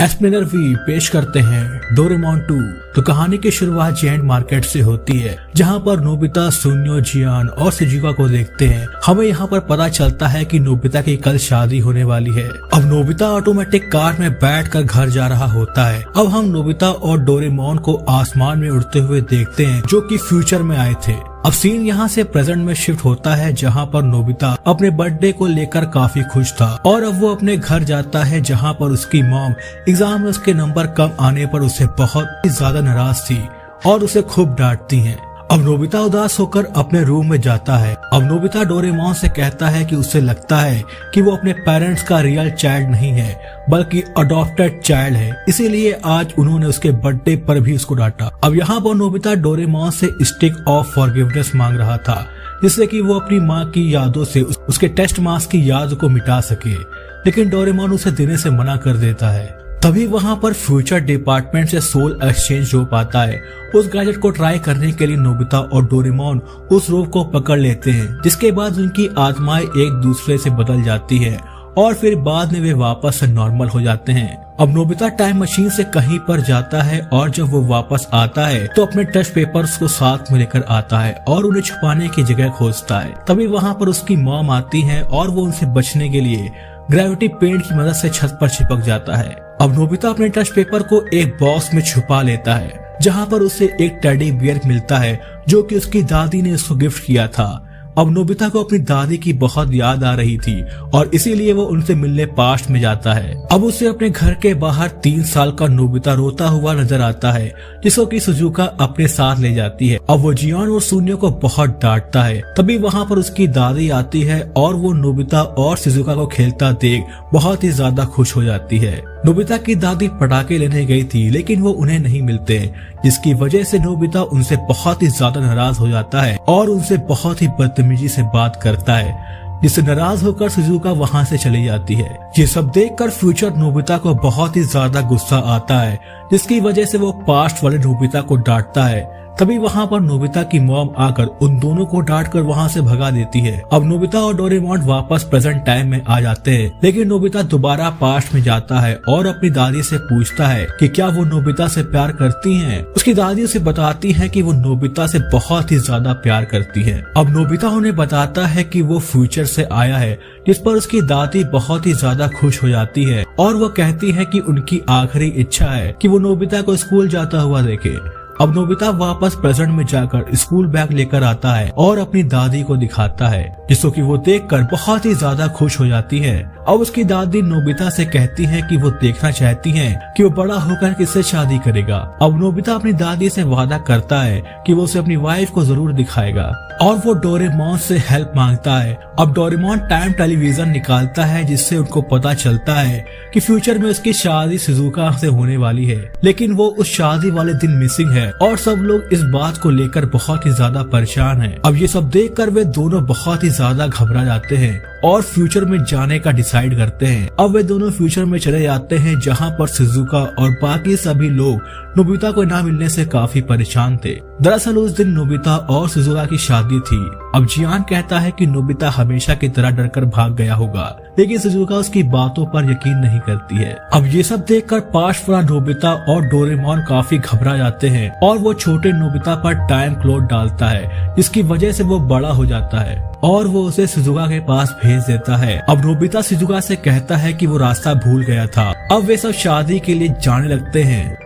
एस्प्लेनर we पेश करते हैं डोरेमोन 2। तो कहानी की शुरुआत जेंट मार्केट से होती है, जहां पर नोबिता, सुनियो, जियान और शिजुका को देखते हैं। हमें यहां पर पता चलता है कि नोबिता की कल शादी होने वाली है। अब नोबिता ऑटोमेटिक कार में बैठकर घर जा रहा होता है। अब हम नोबिता और डोरेमोन को आसमान में उड़ते हुए देखते हैं, जो कि फ्यूचर में आए थे। अब सीन यहाँ से प्रेजेंट में शिफ्ट होता है, जहाँ पर नोबिता अपने बर्थडे को लेकर काफी खुश था और अब वो अपने घर जाता है, जहाँ पर उसकी मॉम एग्जाम में उसके नंबर कम आने पर उसे बहुत ही ज्यादा नाराज थी और उसे खूब डांटती हैं। अब नोबिता उदास होकर अपने रूम में जाता है। अब नोबिता डोरेमोन से कहता है कि उसे लगता है कि वो अपने पेरेंट्स का रियल चाइल्ड नहीं है, बल्कि अडॉप्टेड चाइल्ड है, इसीलिए आज उन्होंने उसके बर्थडे पर भी उसको डांटा। अब यहाँ पर नोबिता डोरेमोन से स्टिक ऑफ फॉरगिवनेस मांग रहा था, जिससे कि वो अपनी माँ की यादों से उसके टेस्ट मार्क्स की याद को मिटा सके, लेकिन डोरेमोन उसे देने से मना कर देता है। तभी वहां पर फ्यूचर डिपार्टमेंट से सोल एक्सचेंज रोप आता है। उस गैजेट को ट्राई करने के लिए नोबिता और डोरेमोन उस रोप को पकड़ लेते हैं, जिसके बाद उनकी आत्माएं एक दूसरे से बदल जाती है और फिर बाद में वे वापस से नॉर्मल हो जाते हैं। अब नोबिता टाइम मशीन से कहीं पर जाता है और जब वो वापस आता है तो अपने टेस्ट पेपर्स को साथ में लेकर आता है और उन्हें छुपाने की जगह खोजता है। तभी वहाँ पर उसकी मॉम आती है और वो उनसे बचने के लिए ग्रेविटी पेंट की मदद से छत पर चिपक जाता है। अब नोबिता अपने टेस्ट पेपर को एक बॉक्स में छुपा लेता है, जहाँ पर उसे एक टेडी बियर मिलता है, जो कि उसकी दादी ने उसको गिफ्ट किया था। अब नोबिता को अपनी दादी की बहुत याद आ रही थी और इसीलिए वो उनसे मिलने पास्ट में जाता है। अब उसे अपने घर के बाहर 3 साल का नोबिता रोता हुआ नजर आता है, जिसको कि शिजुका अपने साथ ले जाती है। अब वो जियान और सुनियो को बहुत डांटता है। तभी वहाँ पर उसकी दादी आती है और वो नोबिता और शिजुका को खेलता देख बहुत ही ज्यादा खुश हो जाती है। नोबिता की दादी पटाखे लेने गई थी, लेकिन वो उन्हें नहीं मिलते, जिसकी वजह से नोबिता उनसे बहुत ही ज्यादा नाराज हो जाता है और उनसे बहुत ही बदतमीजी से बात करता है, जिससे नाराज होकर शिजुका वहां से चली जाती है। ये सब देखकर फ्यूचर नोबिता को बहुत ही ज्यादा गुस्सा आता है, जिसकी वजह से वो पास्ट वाले नोबिता को डांटता है। तभी वहाँ पर नोबिता की मॉम आकर उन दोनों को डांट कर वहाँ से भगा देती है। अब नोबिता और डोरेमोन वापस प्रेजेंट टाइम में आ जाते हैं, लेकिन नोबिता दोबारा पास्ट में जाता है और अपनी दादी से पूछता है कि क्या वो नोबिता से प्यार करती हैं। उसकी दादी उसे बताती है कि वो नोबिता से बहुत ही ज्यादा प्यार करती है। अब नोबिता उन्हें बताता है कि वो फ्यूचर से आया है, जिस पर उसकी दादी बहुत ही ज्यादा खुश हो जाती है और वो कहती है कि उनकी आखिरी इच्छा है कि वो नोबिता को स्कूल जाता हुआ देखे। अब नोबिता वापस प्रेजेंट में जाकर स्कूल बैग लेकर आता है और अपनी दादी को दिखाता है, जिसको कि वो देखकर बहुत ही ज्यादा खुश हो जाती है। अब उसकी दादी नोबिता से कहती है कि वो देखना चाहती हैं कि वो बड़ा होकर किससे शादी करेगा। अब नोबिता अपनी दादी से वादा करता है कि वो उसे अपनी वाइफ को जरूर दिखाएगा और वो डोरेमोन से हेल्प मांगता है। अब डोरेमोन टाइम टेलीविजन निकालता है, जिससे उनको पता चलता है कि फ्यूचर में उसकी शादी शिजुका से होने वाली है, लेकिन वो उस शादी वाले दिन मिसिंग है और सब लोग इस बात को लेकर बहुत ही ज्यादा परेशान हैं। अब ये सब देखकर वे दोनों बहुत ही ज्यादा घबरा जाते हैं और फ्यूचर में जाने का डिसाइड करते हैं। अब वे दोनों फ्यूचर में चले जाते हैं, जहाँ पर शिजुका और बाकी सभी लोग नोबिता को ना मिलने से काफी परेशान थे। दरअसल उस दिन नोबिता और शिजुका की शादी थी। अब जियान कहता है कि नोबिता हमेशा की तरह डरकर भाग गया होगा, लेकिन शिजुका उसकी बातों पर यकीन नहीं करती है। अब ये सब देखकर पास्ट वाला नोबिता और डोरेमोन काफी घबरा जाते हैं और वो छोटे नोबिता पर टाइम क्लॉक डालता है, जिसकी वजह से वो बड़ा हो जाता है और वो उसे शिजुका के पास भेज देता है। अब नोबिता शिजुका से कहता है कि वो रास्ता भूल गया था। अब वे सब शादी के लिए जाने लगते हैं।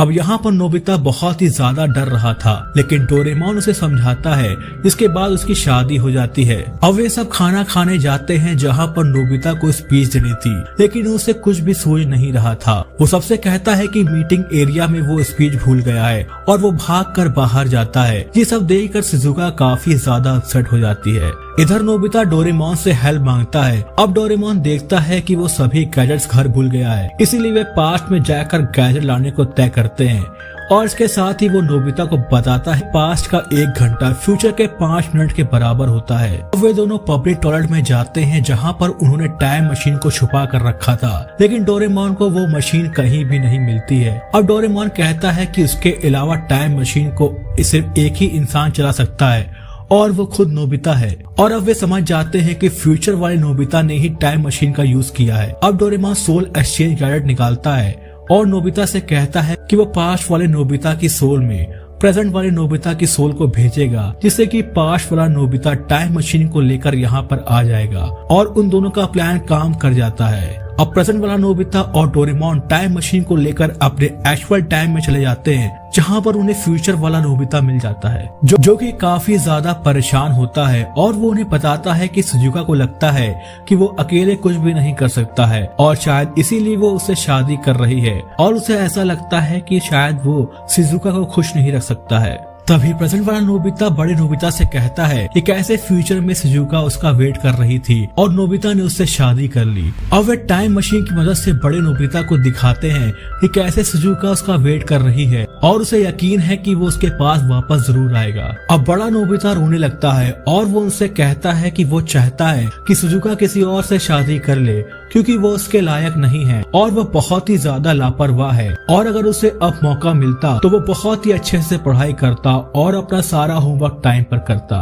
अब यहाँ पर नोबिता बहुत ही ज्यादा डर रहा था, लेकिन डोरेमोन उसे समझाता है, जिसके बाद उसकी शादी हो जाती है। अब वे सब खाना खाने जाते हैं, जहाँ पर नोबिता को स्पीच देनी थी, लेकिन उसे कुछ भी सूझ नहीं रहा था। वो सबसे कहता है कि मीटिंग एरिया में वो स्पीच भूल गया है और वो भागकर बाहर जाता है। ये सब देखकर शिजुका काफी ज्यादा अपसेट हो जाती है। इधर नोबिता डोरेमोन से हेल्प मांगता है। अब डोरेमोन देखता है कि वो सभी गैजेट्स घर भूल गया है, इसीलिए वे पास्ट में जाकर गैजेट लाने को तय करते हैं और इसके साथ ही वो नोबिता को बताता है पास्ट का 1 घंटा फ्यूचर के 5 मिनट के बराबर होता है। अब वे दोनों पब्लिक टॉयलेट में जाते हैं, जहाँ पर उन्होंने टाइम मशीन को छुपा कर रखा था, लेकिन डोरेमोन को वो मशीन कहीं भी नहीं मिलती है। अब डोरेमोन कहता है कि उसके अलावा टाइम मशीन को सिर्फ एक ही इंसान चला सकता है और वो खुद नोबिता है। और अब वे समझ जाते हैं कि फ्यूचर वाले नोबिता ने ही टाइम मशीन का यूज किया है। अब डोरेमोन सोल एक्सचेंज गैजेट निकालता है और नोबिता से कहता है कि वो पास्ट वाले नोबिता की सोल में प्रेजेंट वाले नोबिता की सोल को भेजेगा, जिससे कि पास्ट वाला नोबिता टाइम मशीन को लेकर यहाँ पर आ जाएगा और उन दोनों का प्लान काम कर जाता है। अब प्रेजेंट वाला नोबिता और डोरेमोन टाइम मशीन को लेकर अपने एक्चुअल टाइम में चले जाते हैं, जहाँ पर उन्हें फ्यूचर वाला नोबिता मिल जाता है जो कि काफी ज्यादा परेशान होता है और वो उन्हें बताता है कि सुजुका को लगता है कि वो अकेले कुछ भी नहीं कर सकता है और शायद इसीलिए वो उससे शादी कर रही है और उसे ऐसा लगता है कि शायद वो शिजुका को खुश नहीं रख सकता है। तभी प्रेजेंट वाला नोबिता बड़े नोबिता से कहता है कि कैसे फ्यूचर में शिजुका उसका वेट कर रही थी और नोबिता ने उससे शादी कर ली। अब वे टाइम मशीन की मदद से बड़े नोबिता को दिखाते हैं कि कैसे शिजुका उसका वेट कर रही है और उसे यकीन है कि वो उसके पास वापस जरूर आएगा। अब बड़ा नोबिता रोने लगता है और वो उनसे कहता है कि वो चाहता है कि शिजुका किसी और से शादी कर ले क्योंकि वो उसके लायक नहीं है और वो बहुत ही ज्यादा लापरवाह है और अगर उसे अब मौका मिलता तो वो बहुत ही अच्छे से पढ़ाई करता और अपना सारा होमवर्क टाइम पर करता।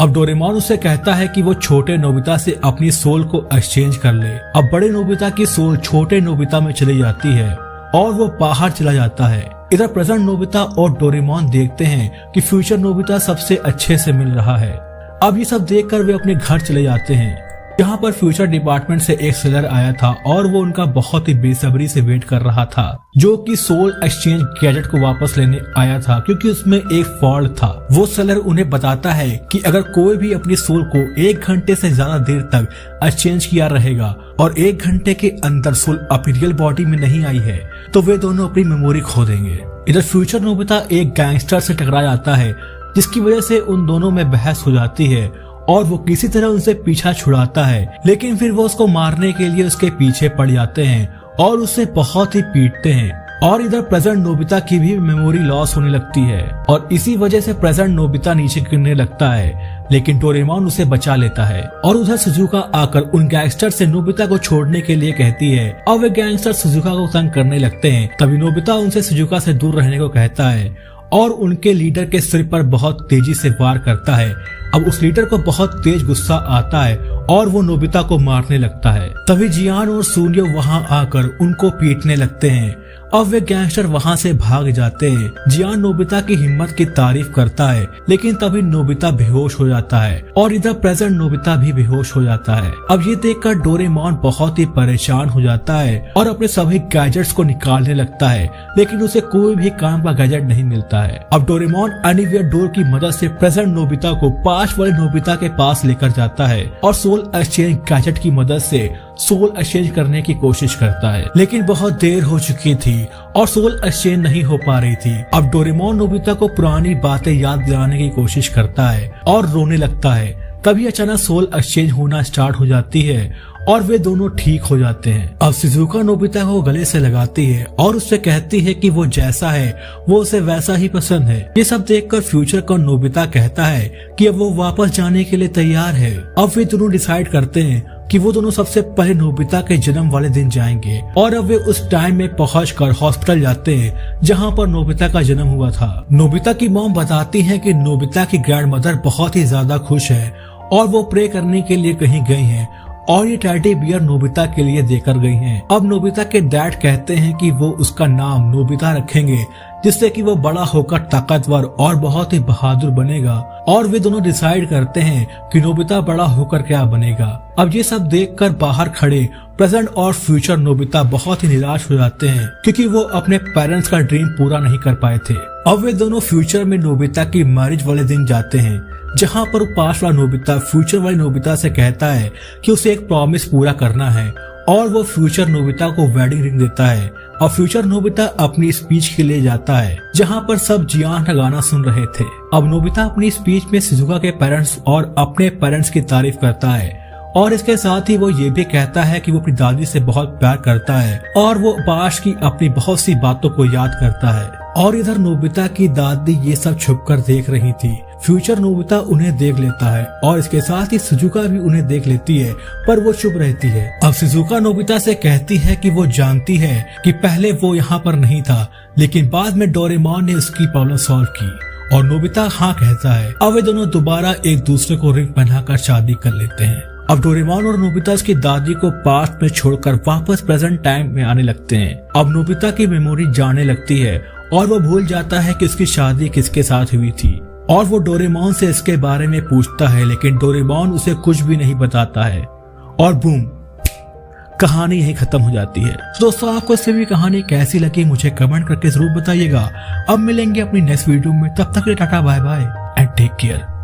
अब डोरेमोन उसे कहता है कि वो छोटे नोबिता से अपनी सोल को एक्सचेंज कर ले। अब बड़े नोबिता की सोल छोटे नोबिता में चली जाती है और वो बाहर चला जाता है। इधर प्रेजेंट नोबिता और डोरेमोन देखते हैं कि फ्यूचर नोबिता सबसे अच्छे से मिल रहा है। अब ये सब देखकर वे अपने घर चले जाते हैं। यहाँ पर फ्यूचर डिपार्टमेंट से एक सेलर आया था और वो उनका बहुत ही बेसब्री से वेट कर रहा था, जो कि सोल एक्सचेंज गैजेट को वापस लेने आया था क्योंकि उसमें एक फॉल्ट था। वो सेलर उन्हें बताता है कि अगर कोई भी अपनी सोल को 1 घंटे से ज्यादा देर तक एक्सचेंज किया रहेगा और 1 घंटे के अंदर सोल अपनी रियल बॉडी में नहीं आई है तो वे दोनों अपनी मेमोरी खो देंगे। इधर फ्यूचर नोबिता एक गैंगस्टर से टकरा जाता है, जिसकी वजह से उन दोनों में बहस हो जाती है और वो किसी तरह उनसे पीछा छुड़ाता है, लेकिन फिर वो उसको मारने के लिए उसके पीछे पड़ जाते हैं और उसे बहुत ही पीटते हैं। और इधर प्रेजेंट नोबिता की भी मेमोरी लॉस होने लगती है और इसी वजह से प्रेजेंट नोबिता नीचे गिरने लगता है, लेकिन डोरेमोन उसे बचा लेता है। और उधर शिजुका आकर उन गैंगस्टर से नोबिता को छोड़ने के लिए कहती है और वे गैंगस्टर शिजुका को तंग करने लगते हैं। तभी नोबिता उनसे शिजुका से दूर रहने को कहता है और उनके लीडर के सिर पर बहुत तेजी से वार करता है। अब उस लीडर को बहुत तेज गुस्सा आता है और वो नोबिता को मारने लगता है। तभी जियान और सूर्य वहां आकर उनको पीटने लगते हैं। अब वे गैंगस्टर वहां से भाग जाते हैं। जियान नोबिता की हिम्मत की तारीफ करता है, लेकिन तभी नोबिता बेहोश हो जाता है और इधर प्रेजेंट नोबिता भी बेहोश हो जाता है। अब ये देखकर डोरेमोन बहुत ही परेशान हो जाता है और अपने सभी गैजेट्स को निकालने लगता है, लेकिन उसे कोई भी काम का गैजेट नहीं मिलता है। अब डोरेमोन एनीवेयर डोर की मदद से प्रेजेंट नोबिता को पास्ट वाले नोबिता के पास लेकर जाता है और सोल एक्सचेंज गैजेट की मदद से सोल एक्सचेंज करने की कोशिश करता है, लेकिन बहुत देर हो चुकी थी और सोल एक्सचेंज नहीं हो पा रही थी। अब डोरेमोन नोबिता को पुरानी बातें याद दिलाने की कोशिश करता है और रोने लगता है। तभी अचानक सोल एक्सचेंज होना स्टार्ट हो जाती है और वे दोनों ठीक हो जाते हैं। अब शिजुका नोबिता को गले से लगाती है और उससे कहती है कि वो जैसा है वो उसे वैसा ही पसंद है। ये सब देखकर फ्यूचर का नोबिता कहता है कि अब वो वापस जाने के लिए तैयार है। अब वे दोनों डिसाइड करते हैं कि वो दोनों सबसे पहले नोबिता के जन्म वाले दिन जाएंगे और अब वे उस टाइम में पहुंचकर हॉस्पिटल जाते हैं जहां पर नोबिता का जन्म हुआ था। नोबिता की मॉम बताती है कि नोबिता की ग्रैंडमदर बहुत ही ज्यादा खुश है और वो प्रे करने के लिए कहीं गई हैं और ये टेडी बियर नोबिता के लिए देकर गई हैं। अब नोबिता के डैड कहते हैं कि वो उसका नाम नोबिता रखेंगे, जिससे कि वो बड़ा होकर ताकतवर और बहुत ही बहादुर बनेगा। और वे दोनों डिसाइड करते हैं कि नोबिता बड़ा होकर क्या बनेगा। अब ये सब देखकर बाहर खड़े प्रेजेंट और फ्यूचर नोबिता बहुत ही निराश हो जाते हैं क्योंकि वो अपने पेरेंट्स का ड्रीम पूरा नहीं कर पाए थे। अब वे दोनों फ्यूचर में नोबिता की मैरिज वाले दिन जाते हैं, जहां पर पास्ट वाला नोबिता फ्यूचर वाली नोबिता से कहता है कि उसे एक प्रॉमिस पूरा करना है और वो फ्यूचर नोबिता को वेडिंग रिंग देता है। और फ्यूचर नोबिता अपनी स्पीच के लिए जाता है, जहां पर सब जियान का गाना सुन रहे थे। अब नोबिता अपनी स्पीच में शिजुका के पेरेंट्स और अपने पेरेंट्स की तारीफ करता है और इसके साथ ही वो ये भी कहता है कि वो अपनी दादी से बहुत प्यार करता है और वो पास्ट की अपनी बहुत सी बातों को याद करता है। और इधर नोबिता की दादी ये सब छुपकर देख रही थी। फ्यूचर नोबिता उन्हें देख लेता है और इसके साथ ही शिजुका भी उन्हें देख लेती है, पर वो चुप रहती है। अब शिजुका नोबिता से कहती है कि वो जानती है कि पहले वो यहाँ पर नहीं था, लेकिन बाद में डोरेमोन ने उसकी प्रॉब्लम सॉल्व की और नोबिता हाँ कहता है। अब वे दोनों दोबारा एक दूसरे को रिंग पहनाकर शादी कर लेते हैं। अब डोरेमोन और नोबिता उसकी दादी को पास्ट में छोड़कर वापस प्रेजेंट टाइम में आने लगते हैं। अब नोबिता की मेमोरी जाने लगती है और वो भूल जाता है कि उसकी शादी किसके साथ हुई थी और वो डोरेमोन से इसके बारे में पूछता है, लेकिन डोरेमोन उसे कुछ भी नहीं बताता है और बूम, कहानी यहीं खत्म हो जाती है। दोस्तों, आपको इससे भी कहानी कैसी लगी मुझे कमेंट करके जरूर बताइएगा। अब मिलेंगे अपनी नेक्स्ट वीडियो में, तब तक के tata bye bye and take care.